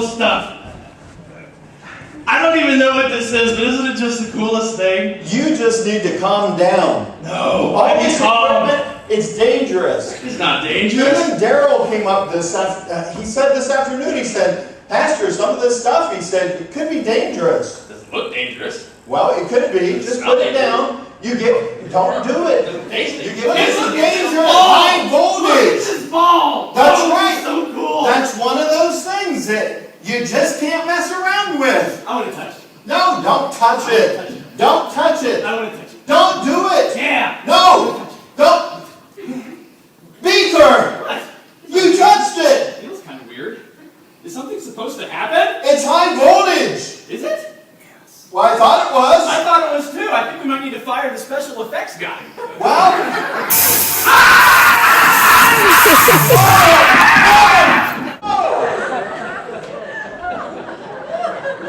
Stuff. I don't even know what this is, but isn't it just the coolest thing? You just need to calm down. No, all this equipment, it's dangerous. It's not dangerous. Even Daryl came up he said this afternoon, he said, Pastor, some of this stuff, he said, it could be dangerous. It doesn't look dangerous. Well, it could be. Just put it down. Don't do it. You give it dangerous. High voltage. This is ball. That's right. So cool. That's one of those things that you just can't mess around with. I want to touch it. No, don't touch it. Don't touch it. I want to touch it. Don't do it. Yeah. No. Don't. Beaker. What? You touched it. It feels kind of weird. Is something supposed to happen? It's high voltage. Is it? Yes. Well, I thought it was. I thought it was too. I think we might need to fire the special effects guy. Well.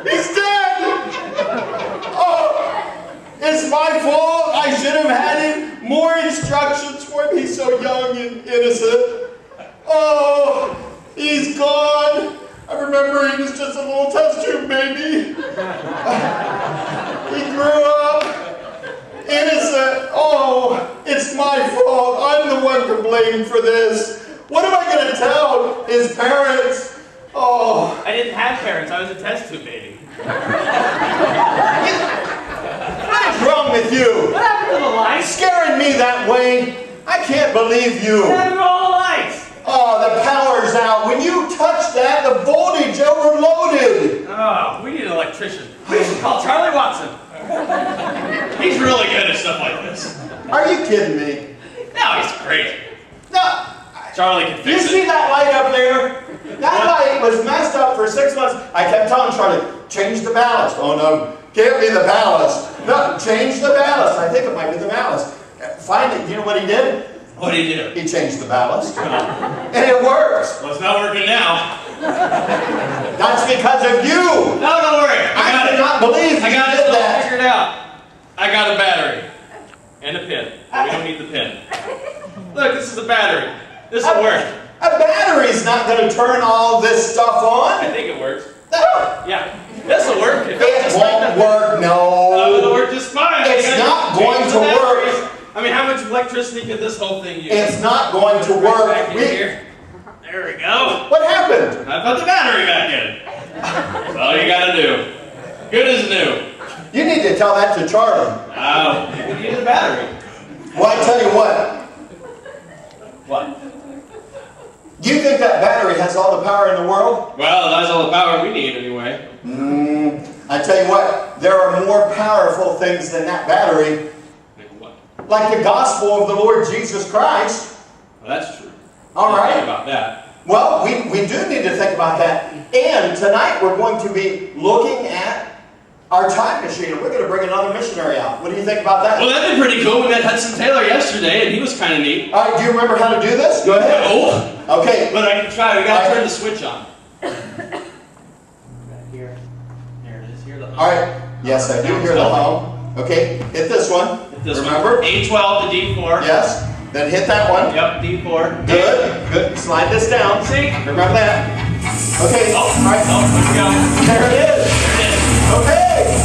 He's dead! Oh, it's my fault. I should have had him more instructions for him. He's so young and innocent. Oh, he's gone. I remember he was just a little test tube baby. He grew up innocent. Oh, it's my fault. I'm the one to blame for this. What am I going to tell his parents? Oh. I didn't have parents. I was a test tube baby. What is wrong with you? What happened to the lights? Scaring me that way. I can't believe you. What happened to all the lights? Oh, the power's out. When you touch that, the voltage overloaded. Oh, we need an electrician. We should call Charlie Watson. He's really good at stuff like this. Are you kidding me? No, he's great. No. Charlie can You fix see it. that light up there? That light was messed up for 6 months. I kept telling Charlie, change the ballast. Oh no, can't be the ballast. No, change the ballast. I think it might be the ballast. Finally, you know what he did? What did he do? He changed the ballast. And it works. Well, it's not working now. That's because of you. No, don't worry. I cannot believe you I got did it all that. figured out. I got a battery. And a pin. But we don't need the pin. Look, this is a battery. This will work. A battery's not going to turn all this stuff on. I think it works. No. Yeah. This will work. It won't work, no. It'll work just fine. It's not going to work. I mean, how much electricity could this whole thing use? It's not going to work. Back in here. There we go. What happened? I put the battery back in. That's all you gotta do. Good as new. You need to tell that to Charlie. Oh, you can use a battery. Well, I tell you what. What? Do you think that battery has all the power in the world? Well, that's all the power we need anyway. I tell you what, there are more powerful things than that battery. Like what? Like the gospel of the Lord Jesus Christ. Well, that's true. All right. Think about that. Well, we do need to think about that. And tonight we're going to be looking at our time machine. We're going to bring another missionary out. What do you think about that? Well, that'd be pretty cool. We met Hudson Taylor yesterday, and he was kind of neat. All right, do you remember how to do this? Go ahead. No. Okay. But I can try. We got to turn the switch on. Here. There it is. Here the home. All right. Yes, I do hear the home. Okay, hit this one. Hit this Remember? one. A12 to D4. Yes. Then hit that one. Yep, D4. Good. Good. Slide this down. See? Remember that. Okay. Oh, All right. oh, here we go. There it is. There it is. Okay.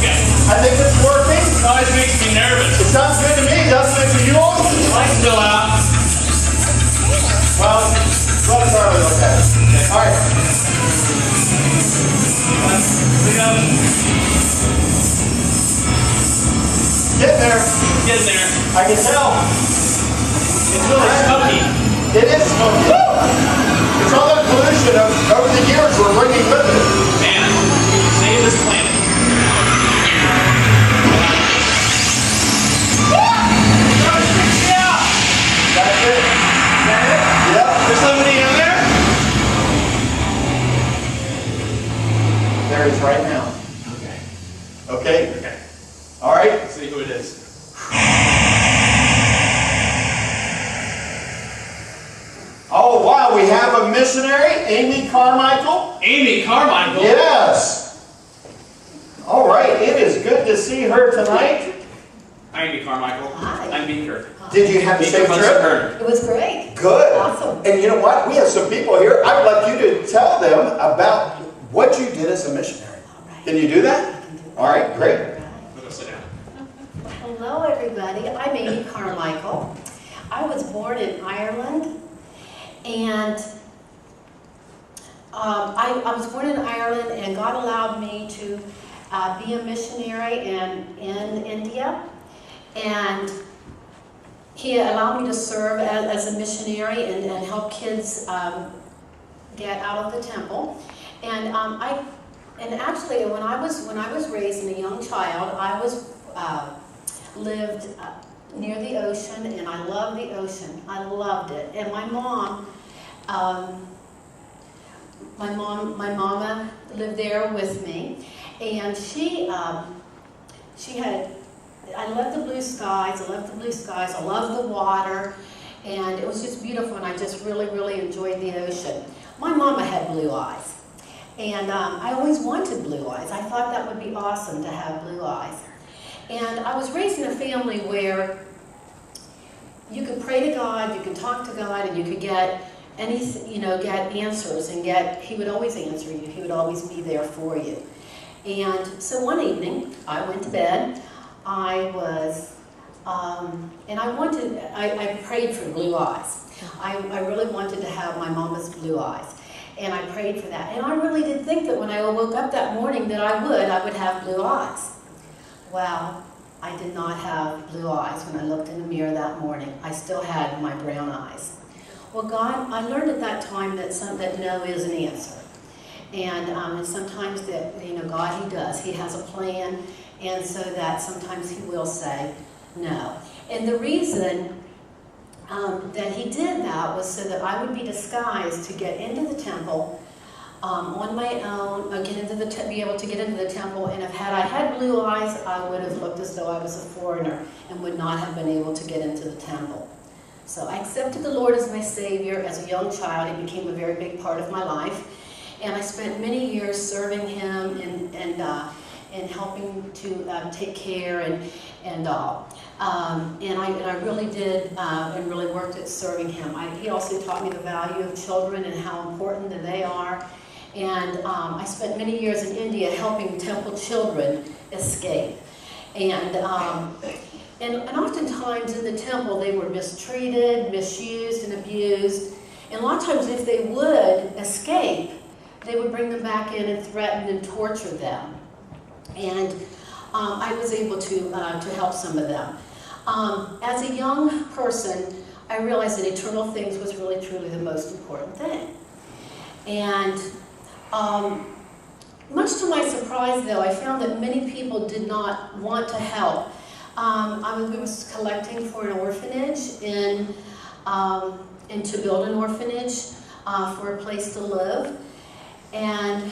Okay. I think it's working. It always makes me nervous. It sounds good to me, doesn't it to you all? The light's still out. Well, let Charlie look at it. Okay. All right. Here we go. Get there. Get in there. I can tell. It's really smoky. It is smoky. It's all that pollution over the years we're bringing with it. Man, save this planet. That's it. Yep. There's somebody in there? There he is right now. Okay. Okay. Okay. All right. Let's see who it is. Oh, wow. We have a missionary, Amy Carmichael. Amy Carmichael? Yes. All right. It is good to see her tonight. Hi, Amy Carmichael. Hi. I'm Beaker. Did you have a Beaker safe Hudson trip? Herder. It was great. Good. Awesome. And you know what? We have some people here. I'd like you to tell them about what you did as a missionary. Can you do that? All right, great. Sit down. Hello, everybody. I'm Amy Carmichael. I was born in Ireland, and I was born in Ireland, and God allowed me to be a missionary in India, and He allowed me to serve as a missionary and help kids get out of the temple. And actually, when I was raised and a young child, I lived near the ocean, and I loved the ocean. I loved it. And my mama lived there with me, and she had. I loved the blue skies. I loved the blue skies. I loved the water, and it was just beautiful. And I just really, really enjoyed the ocean. My mama had blue eyes. And I always wanted blue eyes. I thought that would be awesome to have blue eyes. And I was raised in a family where you could pray to God, you could talk to God, and you could get get answers, and He would always answer you. He would always be there for you. And so one evening, I went to bed. I prayed for blue eyes. I really wanted to have my mama's blue eyes. And I prayed for that. And I really did think that when I woke up that morning that I would have blue eyes. Well, I did not have blue eyes when I looked in the mirror that morning. I still had my brown eyes. Well, God, I learned at that time that no is an answer. And sometimes that, God, He does. He has a plan, and so that sometimes He will say no. And the reason that He did that was so that I would be disguised to get into the temple on my own, be able to get into the temple, and had I had blue eyes, I would have looked as though I was a foreigner and would not have been able to get into the temple. So I accepted the Lord as my Savior as a young child. He became a very big part of my life, and I spent many years serving Him and helping to take care and I really did and really worked at serving Him. He also taught me the value of children and how important that they are. And I spent many years in India helping temple children escape. And oftentimes in the temple they were mistreated, misused, and abused. And a lot of times if they would escape, they would bring them back in and threaten and torture them. And I was able to help some of them. As a young person, I realized that eternal things was really truly the most important thing. And much to my surprise, though, I found that many people did not want to help. I was collecting for an orphanage and to build an orphanage for a place to live. And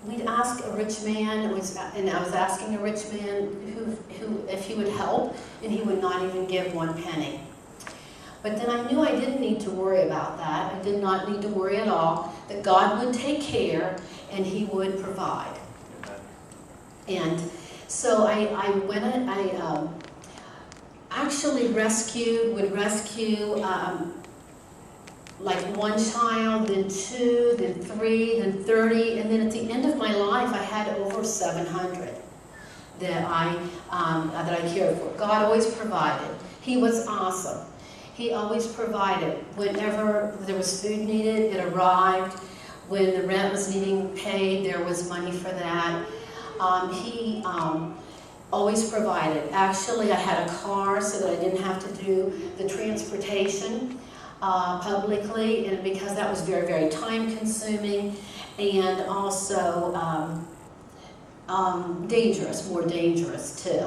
we'd ask a rich man, and I was asking a rich man who if he would help, and he would not even give one penny. But then I knew I didn't need to worry about that. I did not need to worry at all, that God would take care and He would provide. And so I went and I actually would rescue like one child, then two, then three, then 30, and then at the end of my life I had over 700 that I cared for. God always provided. He was awesome. He always provided. Whenever there was food needed, it arrived. When the rent was needing paid, there was money for that. He always provided. Actually, I had a car so that I didn't have to do the transportation publicly, and because that was very, very time consuming and also more dangerous too.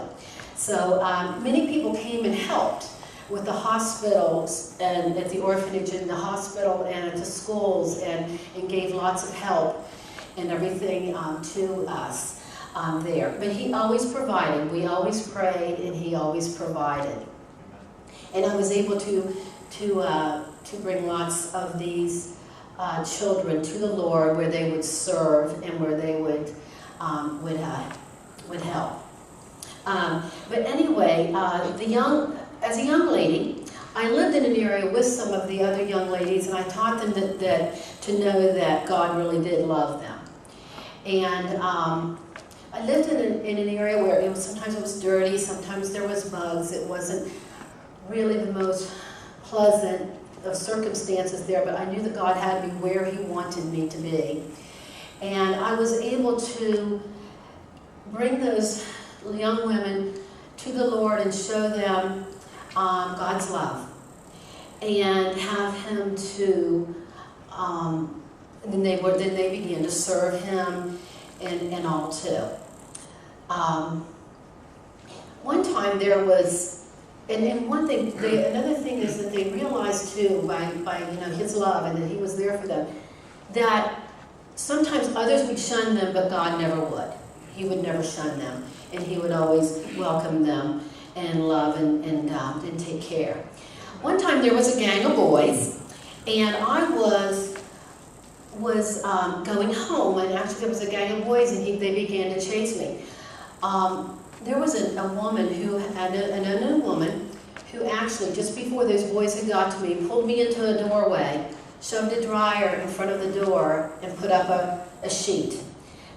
So many people came and helped with the hospitals and at the orphanage and the hospital and at the schools and gave lots of help and everything to us there. But He always provided. We always prayed and He always provided. And I was able to bring lots of these children to the Lord where they would serve and where they would help. But anyway, as a young lady, I lived in an area with some of the other young ladies, and I taught them to know that God really did love them. And I lived in an area where sometimes it was dirty, sometimes there was bugs. It wasn't really the most pleasant of circumstances there, but I knew that God had me where He wanted me to be. And I was able to bring those young women to the Lord and show them God's love, and have Him to, then they began to serve Him and all too. One time there was, and one thing, another thing is that they realized too by His love and that He was there for them, that sometimes others would shun them, but God never would. He would never shun them, and He would always welcome them and love and take care. One time there was a gang of boys, and I was going home, and actually there was a gang of boys, and they began to chase me. There was a woman an unknown woman, who actually, just before those boys had got to me, pulled me into a doorway, shoved a dryer in front of the door, and put up a sheet.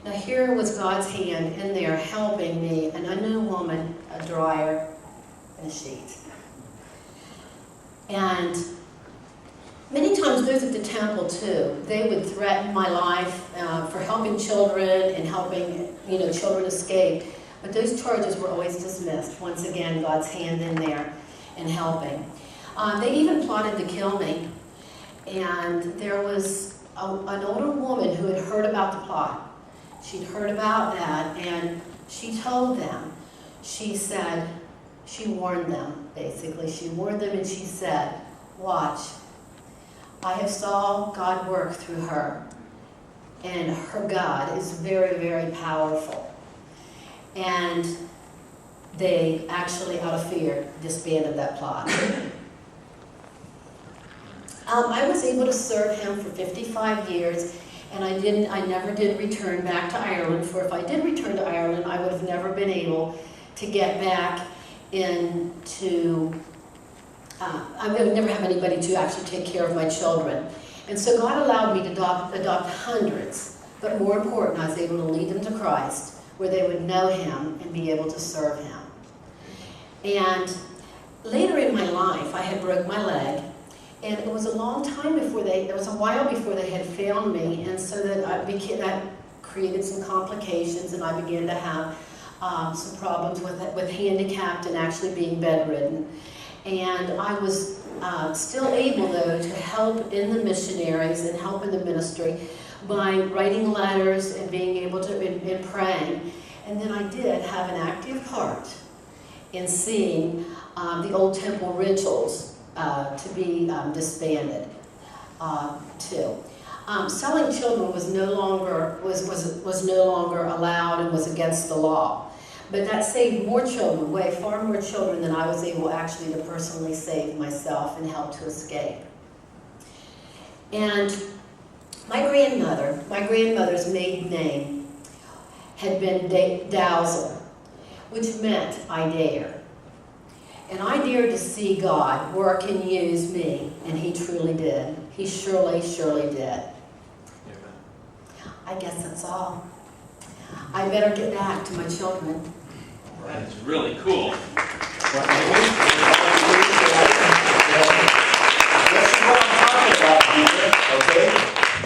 Now here was God's hand in there helping me, an unknown woman, a dryer, and a sheet. And many times those at the temple too, they would threaten my life for helping children and helping children escape. But those charges were always dismissed. Once again, God's hand in there and helping. They even plotted to kill me. And there was an older woman who had heard about the plot. She'd heard about that, and she told them. She said, she warned them, basically. She warned them, and she said, watch, I have saw God work through her, and her God is very, very powerful. And they actually, out of fear, disbanded that plot. I was able to serve Him for 55 years, and I never did return back to Ireland. For if I did return to Ireland, I would have never been able to get back into, I would never have anybody to actually take care of my children. And so God allowed me to adopt hundreds, but more important, I was able to lead them to Christ, where they would know Him and be able to serve Him. And later in my life, I had broke my leg, and it was a long time before it was a while before they had found me, and so that created some complications, and I began to have some problems with handicapped and actually being bedridden. And I was still able, though, to help in the missionaries and help in the ministry by writing letters and being able to, and praying. And then I did have an active part in seeing the old temple rituals to be disbanded too. Selling children was no longer allowed and was against the law. But that saved more children, far more children than I was able actually to personally save myself and help to escape. And my grandmother's maiden name had been Dowser, which meant I dare. And I dared to see God work and use me, and He truly did. He surely, surely did. I guess that's all. I better get back to my children. That is really cool. This is what I'm talking about, Beaker, okay?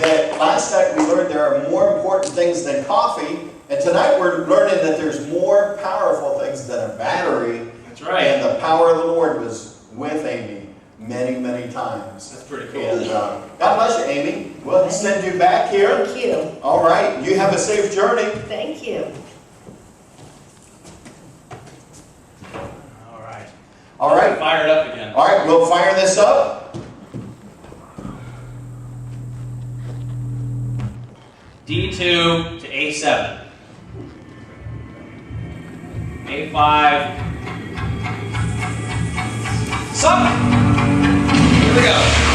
That last night we learned there are more important things than coffee, and tonight we're learning that there's more powerful things than a battery. That's right. And the power of the Lord was with Amy many, many times. That's pretty cool. And God bless you, Amy. We'll send you back here. Thank you. All right. You have a safe journey. Thank you. All right. All right. Fire it up again. All right. We'll fire this up. D2 to A7. A5. Sup! Here we go.